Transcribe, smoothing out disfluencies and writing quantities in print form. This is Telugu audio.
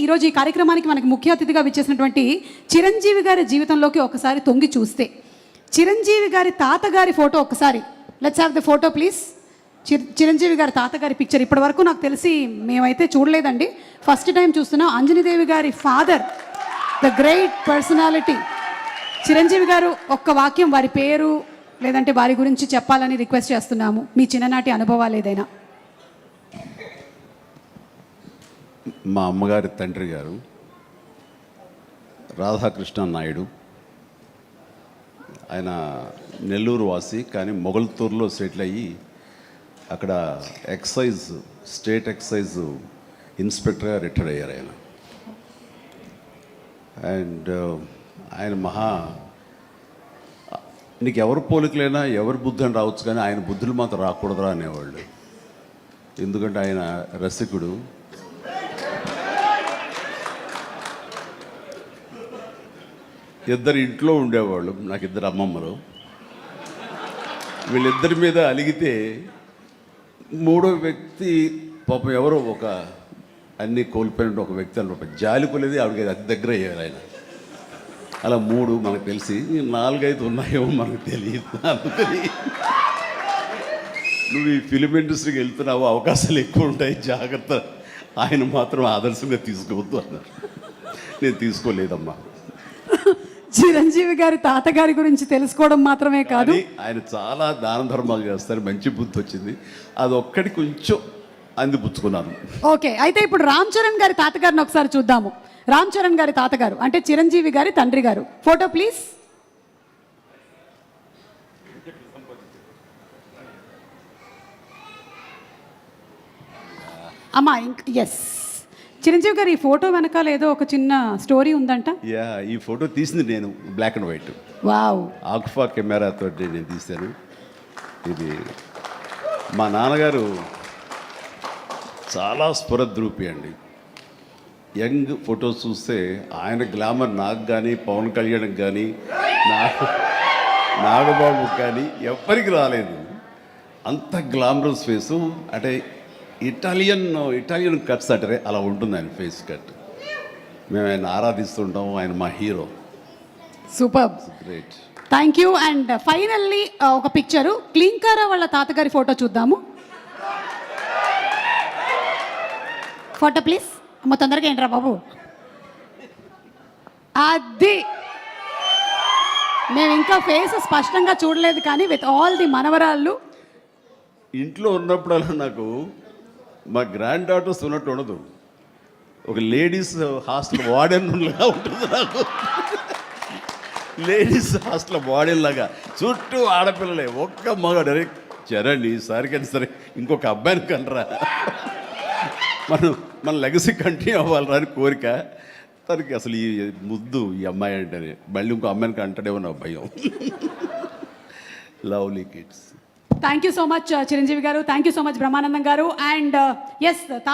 ఈరోజు ఈ కార్యక్రమానికి మనకి ముఖ్య అతిథిగా విచ్చేసినటువంటి చిరంజీవి గారి జీవితంలోకి ఒకసారి తొంగి చూస్తే చిరంజీవి గారి తాతగారి ఫోటో ఒకసారి let's have the photo please. Chiranjeevi గారి తాతగారి పిక్చర్ ఇప్పటి వరకు నాకు తెలిసి మేమైతే చూడలేదండి, ఫస్ట్ టైం చూస్తున్నాం. అంజనీదేవి గారి father, the great personality Chiranjeevi గారు. ఒక్క వాక్యం వారి పేరు లేదంటే వారి గురించి చెప్పాలని రిక్వెస్ట్ చేస్తున్నాము, మీ చిన్ననాటి అనుభవాలు ఏదైనా. మా అమ్మగారి తండ్రి గారు రాధాకృష్ణ నాయుడు. ఆయన నెల్లూరు వాసి, కానీ మొగల్తూరులో సెటిల్ అయ్యి అక్కడ ఎక్సైజ్, స్టేట్ ఎక్సైజ్ ఇన్స్పెక్టర్గా రిటైర్ అయ్యారు ఆయన. అండ్ ఆయన నీకు ఎవరు పోలికలైనా ఎవరి బుద్ధి అని రావచ్చు, కానీ ఆయన బుద్ధులు మాత్రం రాకూడదురా అనేవాళ్ళు. ఎందుకంటే ఆయన రసికుడు. ఇద్దరు ఇంట్లో ఉండేవాళ్ళు, నాకు ఇద్దరు అమ్మమ్మలు. వీళ్ళిద్దరి మీద అలిగితే మూడో వ్యక్తి పాపం ఎవరో ఒక అన్నీ కోల్పోయిన ఒక వ్యక్తి అనమాట, జాలి కొలేది ఆవిడకి అతి దగ్గర అయ్యారు ఆయన. అలా మూడు మనకు తెలిసి 4-5 ఉన్నాయేమో మనకు తెలియదు. అందుకని నువ్వు ఈ ఫిలిం ఇండస్ట్రీకి వెళ్తున్నావు, అవకాశాలు ఎక్కువ ఉంటాయి, జాగ్రత్త, ఆయన మాత్రం ఆదర్శంగా తీసుకోవద్దు అన్నారు. నేను తీసుకోలేదమ్మా. చిరంజీవి గారి తాతగారి గురించి తెలుసుకోవడం మాత్రమే కాదు, ఆయన చాలా దాన ధర్మాలు చేస్తారు, మంచి బుద్ధి వచ్చింది, అది ఒక్కటి కొంచెం అందిపుచ్చుకున్నాను. ఓకే, అయితే ఇప్పుడు రామ్ చరణ్ గారి తాతగారిని ఒకసారి చూద్దాము. రామ్ చరణ్ గారి తాతగారు అంటే చిరంజీవి గారి తండ్రి గారు, ఫోటో ప్లీజ్. అమ్మా ఎస్, చిరంజీవి గారు ఈ ఫోటో వెనకాల ఏదో ఒక చిన్న స్టోరీ ఉందంట. యా, ఈ ఫోటో తీసింది నేను బ్లాక్ అండ్ వైట్. వావ్. ఆక్ఫా కెమెరాతో నేను తీశాను. ఇది మా నాన్నగారు చాలా స్ఫురద్రూపి అండి. యంగ్ ఫొటోస్ చూస్తే ఆయన గ్లామర్ నాకు కానీ, పవన్ కళ్యాణ్కి కానీ, నాగబాబుకి కానీ ఎవ్వరికి రాలేదు. అంత గ్లామరస్ ఫేసు, అంటే ఇటాలియన్ కట్స్ అంటారే అలా ఉంటుంది ఆయన ఫేస్ కట్. మేము ఆయన ఆరాధిస్తుంటాం, ఆయన మా hero. Super, great, thank you. And finally ఒక పిక్చరు క్లీంకారా వాళ్ళ తాతగారి ఫోటో చూద్దాము. Photo please. అమ్మ తొందరగా ఏంట్రా బాబు, అది మేము ఇంకా ఫేస్ స్పష్టంగా చూడలేదు, కానీ విత్ ఆల్ ది మనవరాళ్ళు ఇంట్లో ఉన్నప్పుడల్లా నాకు మా గ్రాండ్ డాటర్స్ ఉన్నట్టు ఉండదు, ఒక లేడీస్ హాస్టల్ వార్డెన్లాగా ఉంటుంది నాకు. లేడీస్ హాస్టల్ వార్డెన్ లాగా, చుట్టూ ఆడపిల్లలే, ఒక్క మగాడు. అరే చరణ్ ఈసారికైనా సరే ఇంకొక అబ్బాయిని కనరా, మన లెగసీ కంటిన్యూ అవ్వాలరా అని కోరిక. తనకి అసలు ఈ ముద్దు ఈ అమ్మాయి అంటేనే మళ్ళీ ఇంకో అమ్మాయిని అంటాడేమో నా భయం. Lovely kids. Thank you so much Chiranjeevi గారు, thank you so much Brahmanandam గారు. And yes